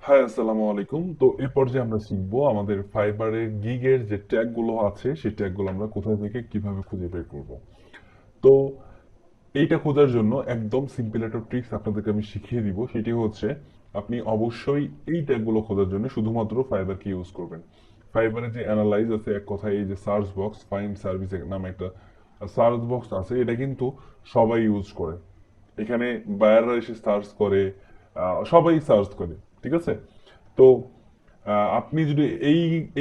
High, আসসালামু আলাইকুম। তো এই পর্যায়ে আমরা শিখবো আমাদের ফাইবারের গিগের যে ট্যাগ গুলো আছে সেই ট্যাগ গুলো আমরা কোথায় থেকে কিভাবে খুঁজে বের করব। তো এইটা খোঁজার জন্য একদম সিম্পল একটা ট্রিক্স আপনাদেরকে আমি শিখিয়ে দিব। সেটি হচ্ছে আপনি অবশ্যই এই ট্যাগ গুলো খোঁজার জন্য শুধুমাত্র ফাইবারকে ইউজ করবেন। ফাইবারে যে অ্যানালাইজ আছে, এক কথায় এই যে সার্চ বক্স, ফাইন্ড সার্ভিস নামে একটা সার্চ বক্স আছে, এটা কিন্তু সবাই ইউজ করে। এখানে বায়াররা এসে সার্চ করে, সবাই সার্চ করে, ঠিক আছে? তো আপনি যদি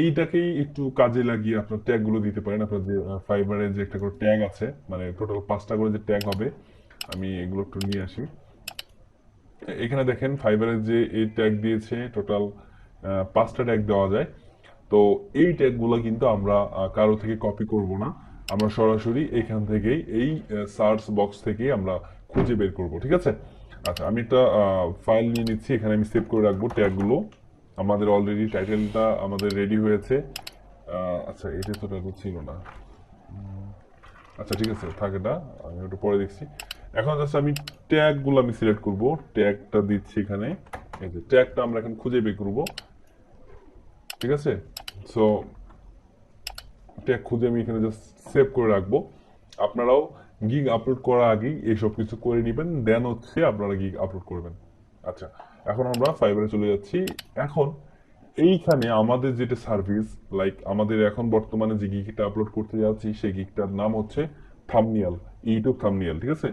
এইটাকেই একটু কাজে লাগিয়ে আপনার ট্যাগ গুলো দিতে পারেন। আপনার যে ফাইবারে যে একটা করে ট্যাগ আছে, মানে টোটাল 5টা করে যে ট্যাগ হবে, আমি এগুলো একটু নিয়ে আসি। এখানে দেখেন ফাইবারের যে এই ট্যাগ দিয়েছে, টোটাল 5টা ট্যাগ দেওয়া যায়। তো এই ট্যাগ গুলো কিন্তু আমরা কারো থেকে কপি করব না, আমরা সরাসরি এখান থেকেই এই সার্চ বক্স থেকেই আমরা খুঁজে বের করব, ঠিক আছে? আচ্ছা, আমি একটা ফাইল নিয়ে নিচ্ছি, এখানে আমি সেভ করে রাখবো ট্যাগ গুলো। আমাদের অলরেডি টাইটেলটা আমাদের রেডি হয়েছে। আচ্ছা, এটা তো ট্যাগ ছিল না। আচ্ছা, ঠিক আছে, থাক, এটা আমি একটু পরে দেখছি। এখন জাস্ট আমি ট্যাগ গুলো আমি সিলেক্ট করব, ট্যাগটা দিচ্ছি এখানে। এই যে ট্যাগটা আমরা এখন খুঁজে বের করব, ঠিক আছে? সো ট্যাগ খুঁজে আমি এখানে জাস্ট সেভ করে রাখবো। আপনারাও গিগ আপলোড করার আগেই এইসব কিছু করে নেবেন, দেন হচ্ছে আপনারা গিগ আপলোড করবেন। আচ্ছা, এখন আমরা ফাইবারে চলে যাচ্ছি। এখন এইখানে আমাদের যেটা সার্ভিস, লাইক আমাদের এখন বর্তমানে যে গিগটা আপলোড করতে যাচ্ছি সেই গিগটার নাম হচ্ছে থাম্বনেল, ইউটিউব থাম্বনেল, ঠিক আছে?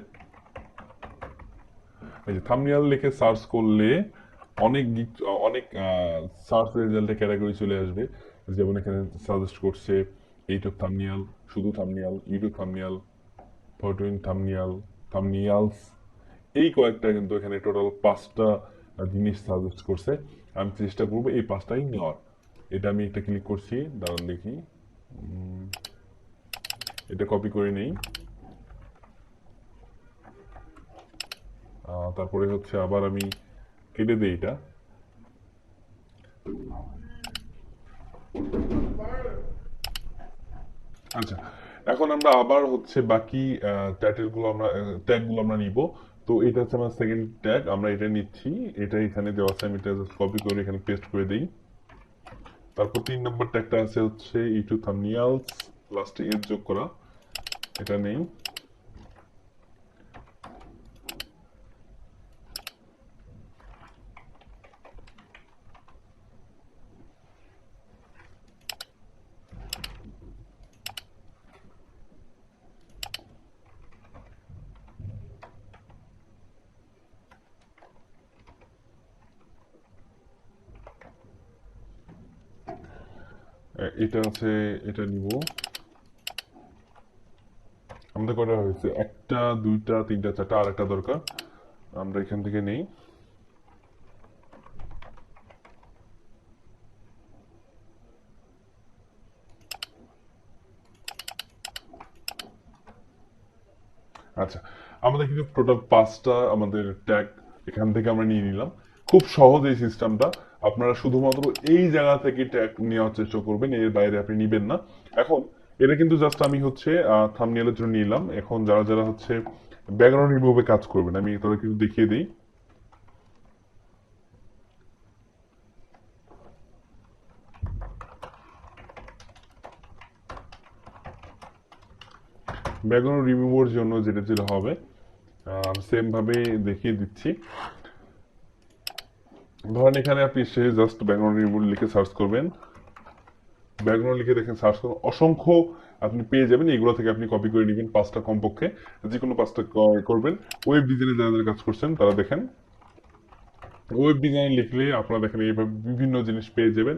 এই যে থাম্বনেল লিখে সার্চ করলে অনেক গিগ, অনেক সার্চ রেজাল্টে ক্যাটাগরি চলে আসবে। যেমন এখানে সাজেস্ট করছে ইউটিউব থাম্বনেল, শুধু থাম্বনেল, ইউটিউব থাম্বনেল, ফটোইন থাম্বনেল, থাম্বনেলস, এই কয়েকটা কিন্তু এখানে টোটাল 5টা জিনিস সাজেস্ট করছে। আমি চেষ্টা করবো এই 5টাই নেওয়ার। এটা আমি একটা ক্লিক করছি, দাঁড়ান দেখি। এটা কপি করে নেই। তারপরে হচ্ছে আবার আমি কেটে দিই এটা। আচ্ছা, এখন আমরা আবার হচ্ছে বাকি টাইটেল গুলো আমরা ট্যাগ গুলো আমরা নিব। তো এটা হচ্ছে আমার সেকেন্ড ট্যাগ, আমরা এটা নিচ্ছি। এটা এখানে দেওয়া আছে, আমি এটা জাস্ট কপি করে এখানে পেস্ট করে দিই। তারপর 3 নম্বর ট্যাগটা আছে হচ্ছে ইউটিউব থাম্বনেলস, লাস্টে এর যোগ করা, এটা নেই। এটা আছে, এটা নিব। আমাদের কটা হয়েছে? একটা, দুইটা, তিনটা, চারটা, আর একটা দরকার, আমরা এখান থেকে নেই। আচ্ছা, আমাদের কিন্তু টোটাল 5টা আমাদের ট্যাগ এখান থেকে আমরা নিয়ে নিলাম। খুব সহজ এই সিস্টেমটা। আপনারা শুধুমাত্র এই জায়গা থেকে ট্যাগ নেওয়ার চেষ্টা করবেন, এর বাইরে আপনি নিবেন না। এখন এটা কিন্তু জাস্ট আমি হচ্ছে থাম্বনেলের জন্য নিলাম। এখন যারা যারা হচ্ছে ব্যাকগ্রাউন্ড রিমুভে কাজ করবেন, আমি তাদের কিছু দেখিয়ে দিই। ব্যাকগ্রাউন্ড রিমুভের জন্য যেটা যেটা হবে, সেম ভাবে দেখিয়ে দিচ্ছি। ধরেন এখানে আপনি এসে জাস্ট ব্যাকগ্রাউন্ড রিমুভ লিখে সার্চ করবেন, ব্যাকগ্রাউন্ড লিখে দেখেন সার্চ করুন, অসংখ্য আপনি পেয়ে যাবেন। এগুলো থেকে আপনি কপি করে নেবেন 5টা কমপক্ষে, যে কোনো 5টা করবেন। ওয়েব ডিজাইনে যারা যারা কাজ করছেন তারা দেখেন, ওয়েব ডিজাইন লিখলে আপনারা দেখেন এইভাবে বিভিন্ন জিনিস পেয়ে যাবেন।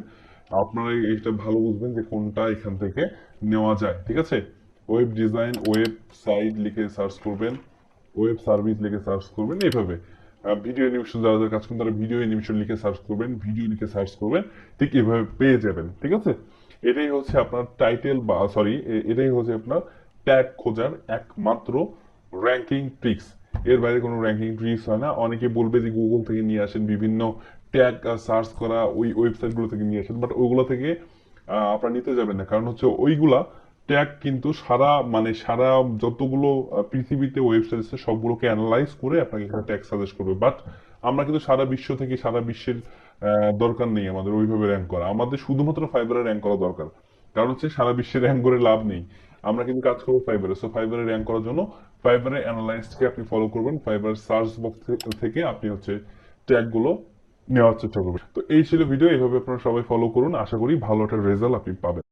আপনারা এটা ভালো বুঝবেন যে কোনটা এখান থেকে নেওয়া যায়, ঠিক আছে? ওয়েব ডিজাইন, ওয়েব সাইট লিখে সার্চ করবেন, ওয়েব সার্ভিস লিখে সার্চ করবেন, এইভাবে। ভিডিও অ্যানিমেশন যারা যারা কাজ করেন তারা ভিডিও অ্যানিমেশন লিখে সার্চ করবেন, ভিডিও লিখে সার্চ করবেন, ঠিক এভাবে পেয়ে যাবেন, ঠিক আছে? এটাই হচ্ছে আপনার টাইটেল, বা সরি, এটাই হচ্ছে আপনার ট্যাগ খোঁজার একমাত্র র্যাঙ্কিং ট্রিক্স। এর বাইরে কোনো র্যাঙ্কিং ট্রিক্স হয় না। অনেকে বলবে যে গুগল থেকে নিয়ে আসেন, বিভিন্ন ট্যাগ সার্চ করা ওই ওয়েবসাইটগুলো থেকে নিয়ে আসেন, বাট ওইগুলো থেকে আপনারা নিতে যাবেন না। কারণ হচ্ছে ওইগুলা ট্যাগ কিন্তু সারা, মানে সারা যতগুলো পৃথিবীতে ওয়েবসাইট আছে সবগুলোকে অ্যানালাইজ করে আপনাকে একটা ট্যাগ সাজেস্ট করবে। বাট আমরা কিন্তু সারা বিশ্ব থেকে সারা বিশ্বের দরকার নেই আমাদের ওইভাবে র্যাঙ্ক করা, আমাদের শুধুমাত্র ফাইবারে র্যাঙ্ক করা দরকার। কারণ হচ্ছে সারা বিশ্বে র্যাঙ্ক করে লাভ নেই, আমরা কিন্তু কাজ করবো ফাইবারে। সো ফাইবারে র্যাঙ্ক করার জন্য ফাইবারের অ্যানালাইসকে আপনি ফলো করবেন, ফাইবার সার্চ বক্স থেকে আপনি হচ্ছে ট্যাগ গুলো নেওয়ার চেষ্টা করবেন। তো এই ছিল ভিডিও, এইভাবে আপনারা সবাই ফলো করুন, আশা করি ভালো একটা রেজাল্ট আপনি পাবেন।